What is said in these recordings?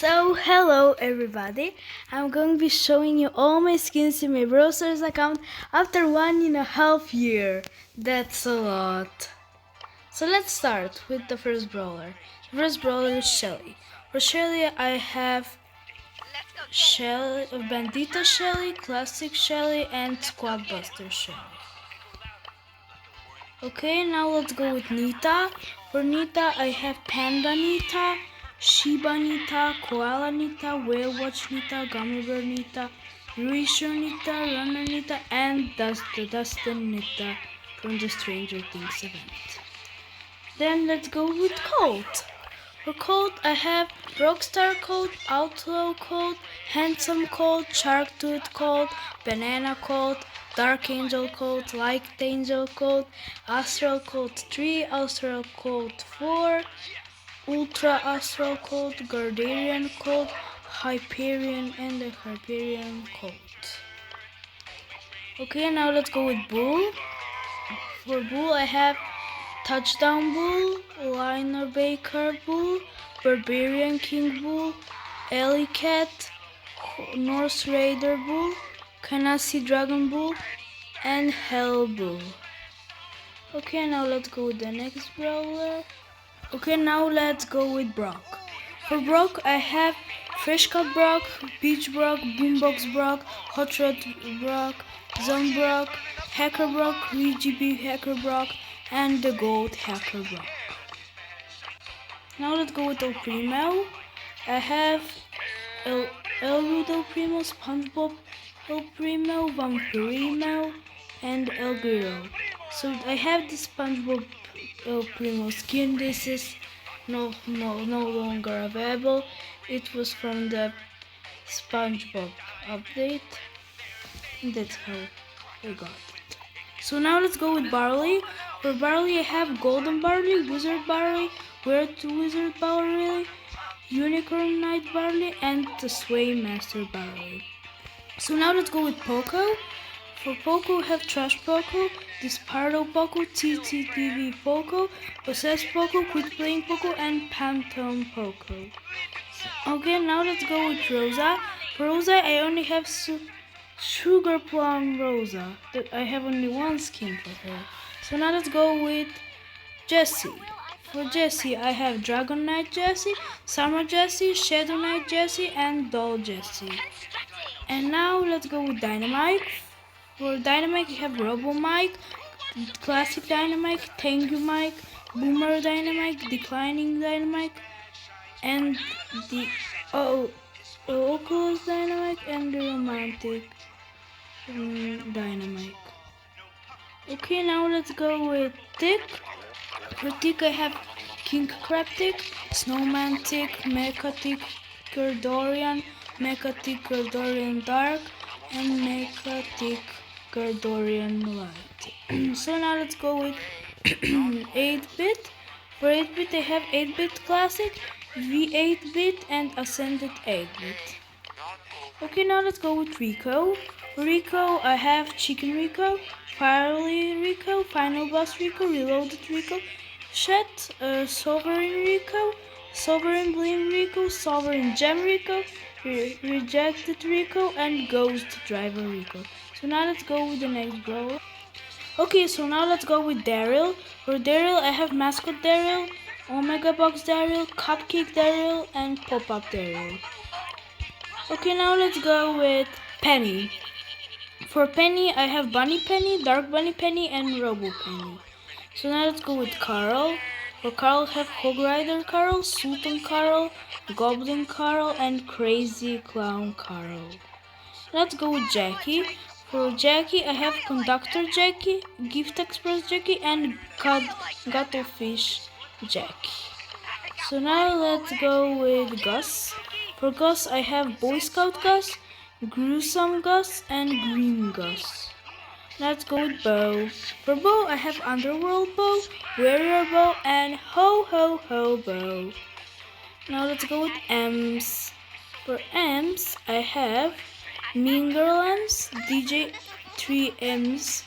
So hello everybody, I'm going to be showing you all my skins in my Brawl Stars account after 1.5 years. That's a lot. So let's start with the first brawler. The first brawler is Shelly. For Shelly I have Shelly, Bandita Shelly, Classic Shelly and Squad Buster Shelly. Okay, now let's go with Nita. For Nita I have Panda Nita, Shiba Nita, Koala Nita, Whale Watch Nita, Gummy Bear Nita, Risho Nita, Runner Nita, and Dustin Nita from the Stranger Things event. Then let's go with Colt. For Colt I have Rockstar Colt, Outlaw Colt, Handsome Colt, Shark Tooth Colt, Banana Colt, Dark Angel Colt, Light Angel Colt, Astral Colt 3, Astral Colt 4, Ultra Astral Colt, Guardian Colt, Hyperion, and the Hyperion Colt. Okay, now let's go with Bull. For Bull I have Touchdown Bull, Liner Baker Bull, Barbarian King Bull, Alley Cat, North Raider Bull, Kanasi Dragon Bull, and Hell Bull. Okay, now let's go with the next brawler. Okay, now let's go with Brock. For Brock, I have Fresh Cut Brock, Beach Brock, Boombox Brock, Hot Rod Brock, Zone Brock, Hacker Brock, VGB Hacker Brock, and the Gold Hacker Brock. Now let's go with El Primo. I have El Rudo Primo, SpongeBob El Primo, Vampirimo, and El Grillo. So I have the SpongeBob El Primo skin. This is no longer available. It was from the SpongeBob update. And that's how I got it. So now let's go with Barley. For Barley I have Golden Barley, Wizard Barley, Weird Wizard Barley, Unicorn Knight Barley, and the Sway Master Barley. So now let's go with Poco. For Poco I have Trash Poco, Dispardo Poco, TTTV Poco, Possessed Poco, Quit Playing Poco, and Phantom Poco. Okay, now let's go with Rosa. For Rosa I only have Sugar Plum Rosa. I have only one skin for her. So now let's go with Jessie. For Jessie I have Dragon Knight Jessie, Summer Jessie, Shadow Knight Jessie, and Doll Jessie. And now let's go with Dynamite. For Dynamite I have Robo Mike, Classic Dynamite, Tengu Mike, Boomer Dynamite, Declining Dynamite, and the Oculus Dynamite, and the Romantic Dynamite. Okay, now let's go with Tick. For Tick I have King Crab Tick, Snowman Tick, Mecha Tick, Gerdorian, Mecha Tick Gerdorian Dark, and Mecha Tick Gerdorian Light. So now let's go with 8-bit. For 8-bit I have 8-bit Classic, V8-bit, and Ascended 8-bit. Okay, now let's go with Rico. For Rico I have Chicken Rico, Firely Rico, Final Boss Rico, Reloaded Rico, Shet, Sovereign Rico, Sovereign Blim Rico, Sovereign Gem Rico, Rejected Rico, and Ghost Driver Rico. So now let's go with the next brawler. Okay, so now let's go with Daryl. For Daryl I have Mascot Daryl, Omega Box Daryl, Cupcake Daryl, and Pop-Up Daryl. Okay, now let's go with Penny. For Penny I have Bunny Penny, Dark Bunny Penny, and Robo Penny. So now let's go with Carl. For Carl I have Hog Rider Carl, Sultan Carl, Goblin Carl, and Crazy Clown Carl. Let's go with Jackie. For Jackie I have Conductor Jackie, Gift Express Jackie, and Cuttlefish Jackie. So now let's go with Gus. For Gus I have Boy Scout Gus, Gruesome Gus, and Green Gus. Let's go with Bo. For Bo I have Underworld Bo, Warrior Bo, and Ho Ho Ho Bo. Now let's go with Ems. For Ems I have Mean Girl Ems, DJ 3 Ems,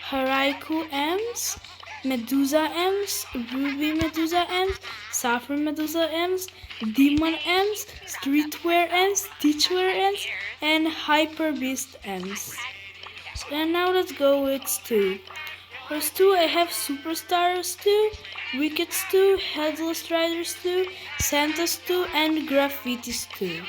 Haraiku Ems, Medusa M's, Ruby Medusa M's, Sapphire Medusa M's, Demon M's, Streetwear M's, Teachwear M's, and Hyper Beast M's. And now let's go with Stu. For Stu, I have Superstar Stu, Wicked Stu, Headless Rider Stu, Santa Stu, and Graffiti Stu.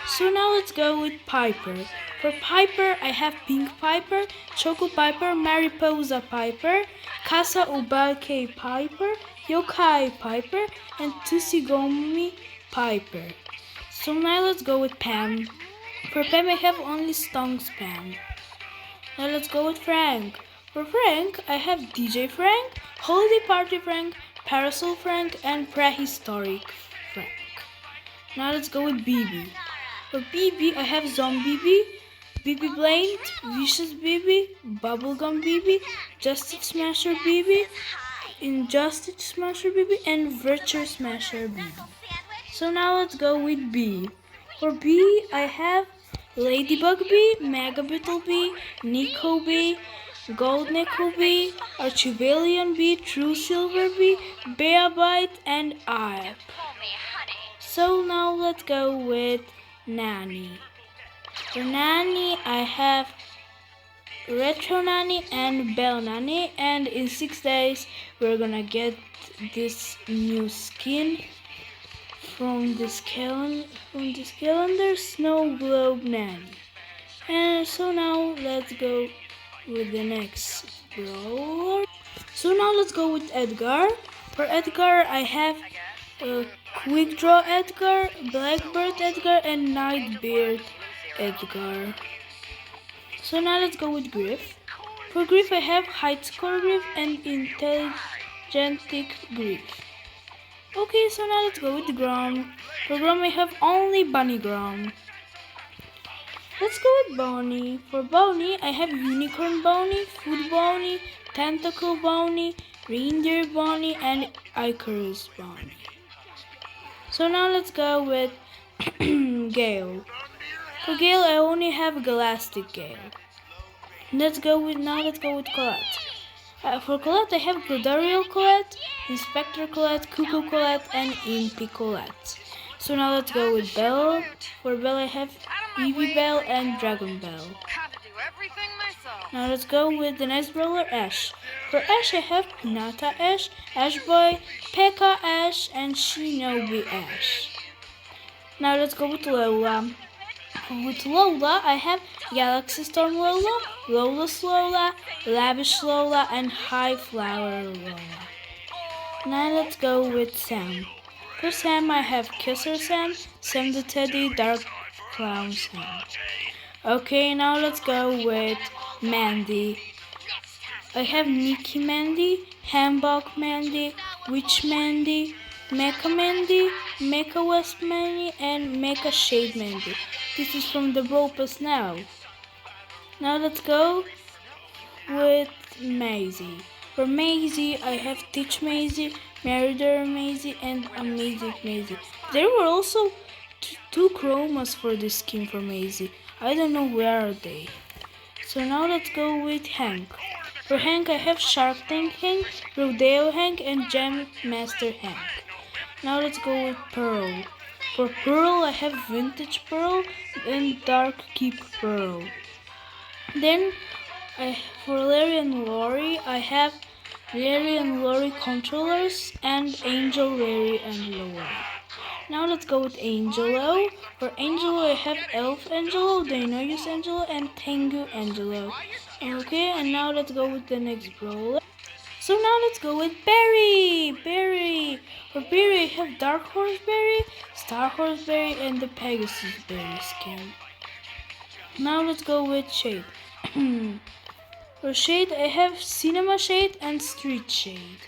So now let's go with Piper. For Piper, I have Pink Piper, Choco Piper, Mariposa Piper, Casa Ubake Piper, Yokai Piper, and Tsushigami Piper. So now let's go with Pam. For Pam, I have only Stonks Pam. Now let's go with Frank. For Frank, I have DJ Frank, Holiday Party Frank, Parasol Frank, and Prehistoric Frank. Now let's go with BB. For BB, I have Zombie BB Blaine, Vicious BB, Bubblegum BB, Justice Smasher BB, Injustice Smasher BB, and Virtue Smasher BB. So now let's go with B. For B, I have Ladybug B, Mega Beetle B, Nico B, Gold Nico B, Archivalian B, True Silver B, Bearbite, and Ip. So now let's go with Nanny. For Nanny, I have Retro Nanny and Bell Nanny, and in 6 days we're gonna get this new skin from this calendar, Snow Globe Nanny. And so now let's go with the next brawler. So now let's go with Edgar. For Edgar, I have Quick Draw Edgar, Blackbird Edgar, and Nightbeard Edgar. So now let's go with Griff. For Griff, I have Height Score Griff and Intelligentic Griff. Okay, so now let's go with Grom. For Grom, I have only Bunny Grom. Let's go with Bonnie. For Bonnie, I have Unicorn Bonnie, Food Bonnie, Tentacle Bonnie, Reindeer Bonnie, and Icarus Bonnie. So now let's go with Gale. For Gale, I only have Galactic Gale. Let's go with Colette. For Colette, I have Grodariel Colette, Inspector Colette, Cuckoo Colette, and Impy Colette. So now let's go with Belle. For Belle, I have Eevee Belle and Dragon Belle. Now let's go with the next brawler, Ash. For Ash, I have Pinata Ash, Ash Boy, P.E.K.K.A Ash, and Shinobi Ash. Now let's go with Lola. With Lola, I have Galaxy Storm Lola, Lola's Lola, Lavish Lola, and High Flower Lola. Now let's go with Sam. For Sam, I have Kisser Sam, Sam the Teddy, Dark Clown Sam. Okay, now let's go with Mandy. I have Nikki Mandy, Hambok Mandy, Witch Mandy, Mecha Mandy, Mecha West Mandy, and Mecha Shade Mandy. This is from the Brawl Pass now. Now let's go with Maisie. For Maisie, I have Teach Maisie, Merider Maisie, and Amazing Maisie. There were also two chromas for this skin for Maisie. I don't know where are they. So now let's go with Hank. For Hank, I have Shark Tank Hank, Rodeo Hank, and Gem Master Hank. Now let's go with Pearl. For Pearl, I have Vintage Pearl and Dark Keep Pearl. Then, for Larry and Lori, I have Larry and Lori controllers and Angel, Larry, and Lori. Now let's go with Angelo. For Angelo, I have Elf Angelo, Dinosaur Angelo, and Tengu Angelo. Okay, and now let's go with the next brawler. So now let's go with Barry. For Barry, I have Dark Horse Barry, Star Horse Barry, and the Pegasus Barry skin. Now let's go with Shade. For Shade, I have Cinema Shade and Street Shade.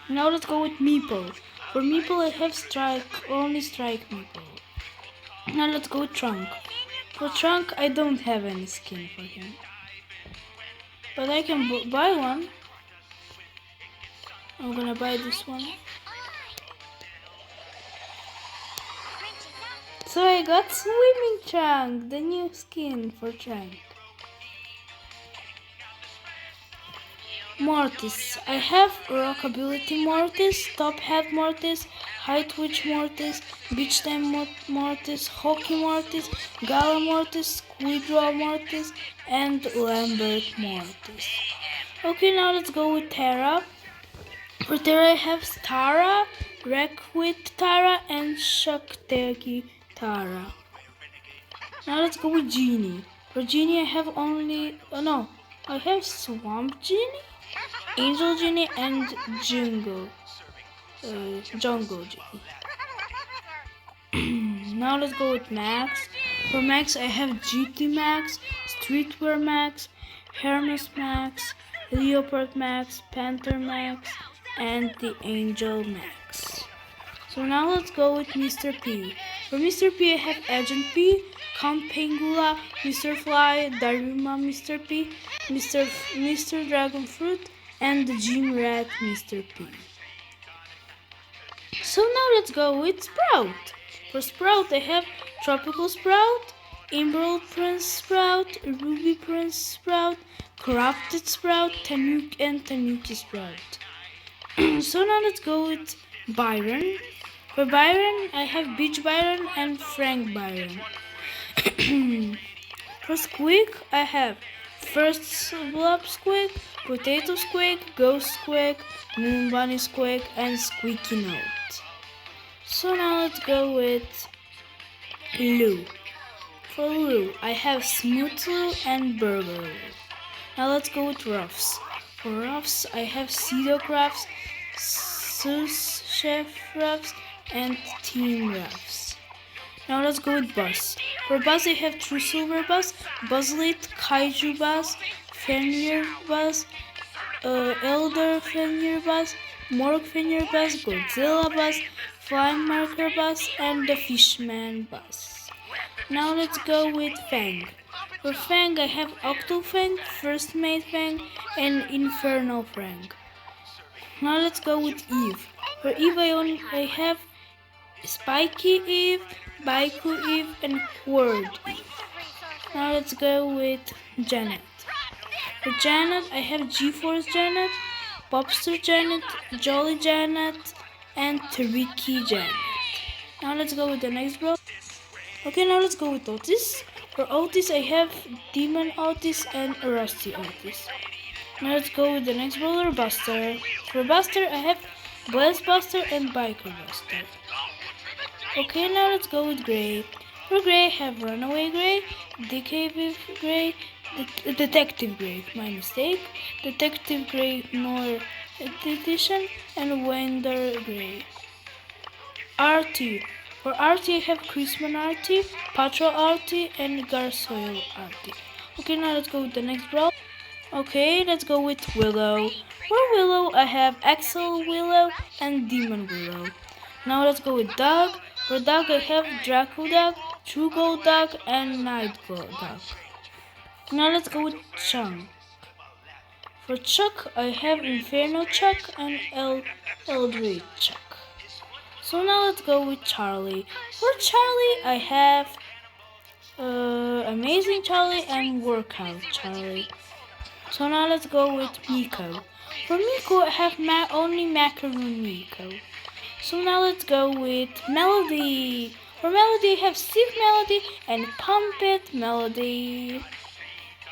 Now let's go with Meeple. For Meeple, I have only Strike Meeple. Now let's go with Trunk. For Trunk, I don't have any skin for him, but I can buy one. I'm gonna buy this one. So I got Swimming Trunk, the new skin for Trunk. Mortis. I have Rockability Mortis, Top Hat Mortis, High Twitch Mortis, Beach Time Mortis, Hockey Mortis, Gala Mortis, Squidrow Mortis, and Lambert Mortis. Okay, now let's go with Terra. For Terra I have Tara, Wreckwitt Tara, and Shakteki Tara. Now let's go with Genie. For Genie I have only... I have Swamp Genie, Angel Genie, and Jungle Genie. Now let's go with Max. For Max I have GT Max, Streetwear Max, Hermes Max, Leopard Max, Panther Max, and the Angel Max. So now let's go with Mr. P. For Mr. P I have Agent P, Count Pangula, Mr. Fly, Daruma Mr. P, Mr. Dragon Fruit, and the Gym Rat Mr. P. So now let's go with Sprout. For Sprout I have Tropical Sprout, Emerald Prince Sprout, Ruby Prince Sprout, Corrupted Sprout, and Tanuki Sprout. So now let's go with Byron. For Byron I have Beach Byron and Frank Byron. For Squeak I have First Blob Squeak, Potato Squeak, Ghost Squeak, Moon Bunny Squeak, and Squeaky Note. So now let's go with Lou. For Lou, I have Smooth Lou and Burger Lou. Now let's go with Ruffs. For Ruffs, I have Seedog Ruffs, Sous Chef Ruffs, and Team Ruffs. Now let's go with Buzz. For Buzz, I have True Silver Buzz, Buzzlit, Kaiju Buzz, Fenrir Buzz, Elder Fenrir Buzz, Morg Fenrir Buzz, Godzilla Buzz, Flame Marker Buzz, and the Fishman Buzz. Now let's go with Fang. For Fang, I have Octo Fang, First Mate Fang, and Inferno Fang. Now let's go with Eve. For Eve, I have Spiky Eve, Baiku Eve, and Word Eve. Now let's go with Janet. For Janet, I have G-Force Janet, Popster Janet, Jolly Janet, and Tricky Janet. Now let's go with the next bro. Okay, now let's go with Otis. For Otis, I have Demon Otis and Rusty Otis. Now let's go with the next brawler, Buster. For Buster, I have Blaze Buster and Biker Buster. Okay, now let's go with Gray. For Gray, I have Runaway Gray, Decave Gray, Detective Gray, my mistake, Detective Gray Noir Edition, and Wender Gray. RT. For RT, I have Chrisman RT, Patrol RT, and Garsoil RT. Okay, now let's go with the next brawl. Okay, let's go with Willow. For Willow, I have Axel Willow and Demon Willow. Now let's go with Doug. For Doug, I have Draco Doug, True Gold Doug, and Night Gold Doug. Now let's go with Chunk. For Chuck, I have Inferno Chuck and Eldritch Chuck. So now let's go with Charlie. For Charlie, I have Amazing Charlie and Workout Charlie. So now let's go with Miko. For Miko, I have only Macaroon Miko. So now let's go with Melody. For Melody, I have Steve Melody and Pump It Melody.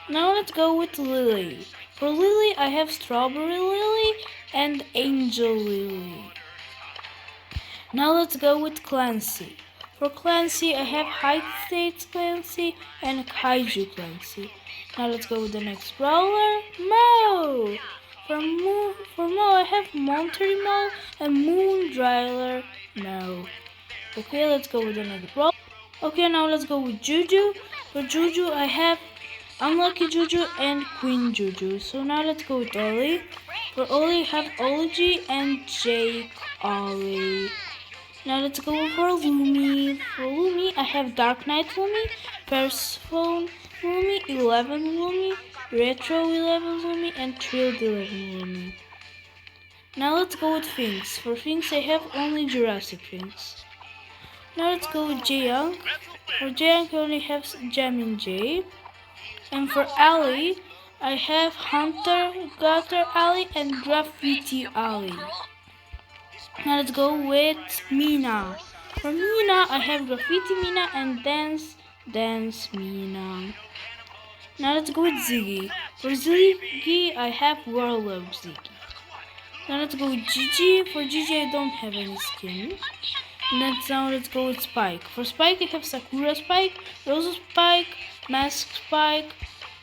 Now let's go with Lily. For Lily, I have Strawberry Lily and Angel Lily. Now let's go with Clancy. For Clancy, I have High States Clancy and Kaiju Clancy. Now let's go with the next brawler, Mo. For Mo, I have Monterey Mo and Moon Dryler Mo. Okay, let's go with the next brawler. Okay, now let's go with Juju. For Juju, I have Unlucky Juju and Queen Juju. So now let's go with Ollie. For Ollie, I have Ology and Jake Ollie. Now let's go for Lumi. For Lumi, I have Dark Knight Lumi, Persephone Lumi, 11 Lumi, Retro 11 Lumi, and Trilled 11 Lumi. Now let's go with Finks. For Finks, I have only Jurassic Finks. Now let's go with J-Young. For J-Young, I only have Jamin J. And for Ali, I have Hunter, Gutter Alley, and Graffiti Alley. Now let's go with Mina. For Mina, I have Graffiti Mina and Dance Mina. Now let's go with Ziggy. For Ziggy, I have Whirlwind Ziggy. Now let's go with Gigi. For Gigi, I don't have any skin. Now let's go with Spike. For Spike, I have Sakura Spike, Rosa Spike, Mask Spike,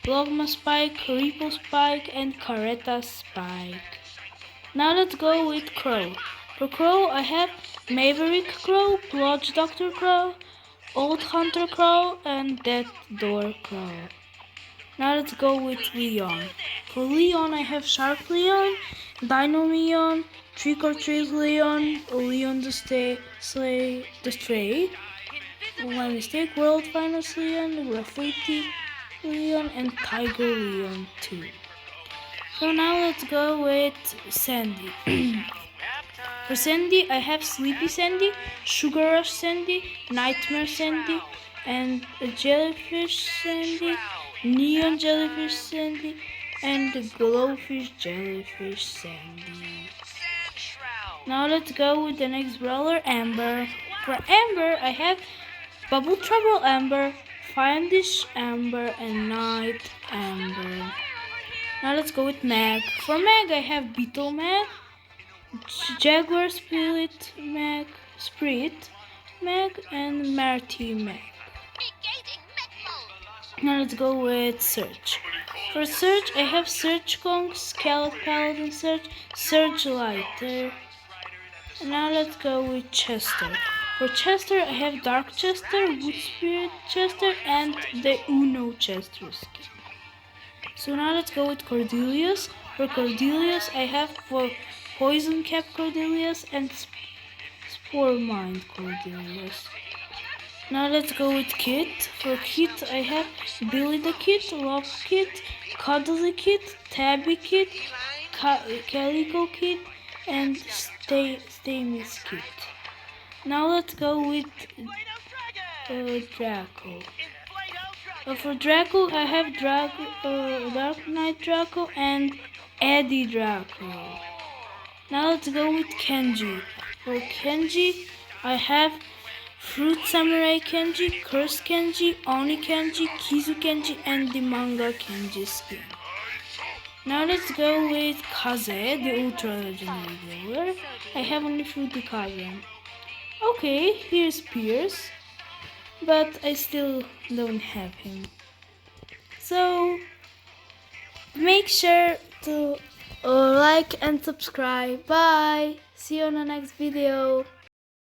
Logma Spike, Repo Spike, and Caretta Spike. Now let's go with Crow. For Crow, I have Maverick Crow, Plodge Dr. Crow, Old Hunter Crow, and Death Door Crow. Now let's go with Leon. For Leon, I have Shark Leon, Dino Leon, Trick or Treat Leon, Leon the Stray, my mistake, World Finals Leon, Graffiti Leon, and Tiger Leon too. So now let's go with Sandy. For Sandy, I have Sleepy Sandy, Sugar Rush Sandy, Nightmare Sandy, and Jellyfish Sandy, Neon Jellyfish Sandy, and Glowfish Jellyfish Sandy. Now let's go with the next brawler, Amber. For Amber, I have Bubble Trouble Amber, Fiendish Amber, and Night Amber. Now let's go with Mag. For Mag, I have Beetle Mag, Jaguar Spirit Mag, and Marty Mag. Now let's go with Search. For Search, I have Search Kong, Skelet Paladin Search Lighter. Now let's go with Chester. For Chester, I have Dark Chester, Wood Spirit Chester, and the Uno Chester skin. So now let's go with Cordelius. For Cordelius, I have Poison Cap Cordelius and Spore Mind Cordelius. Now let's go with Kit. For Kit, I have Billy the Kit, Love Kit, Cuddly Kit, Tabby Kit, Calico Kit, and Stamis Kit. Now let's go with Draco. For Draco, I have Dark Knight Draco and Eddie Draco. Now let's go with Kenji. For Kenji, I have Fruit Samurai Kenji, Curse Kenji, Oni Kenji, Kizu Kenji, and the Manga Kenji skin. Now let's go with Kaze, the Ultra Legendary Brawler. I have only Fruity Kaze. Okay, here's Pierce, but I still don't have him. So make sure to like and subscribe. Bye. See you on the next video.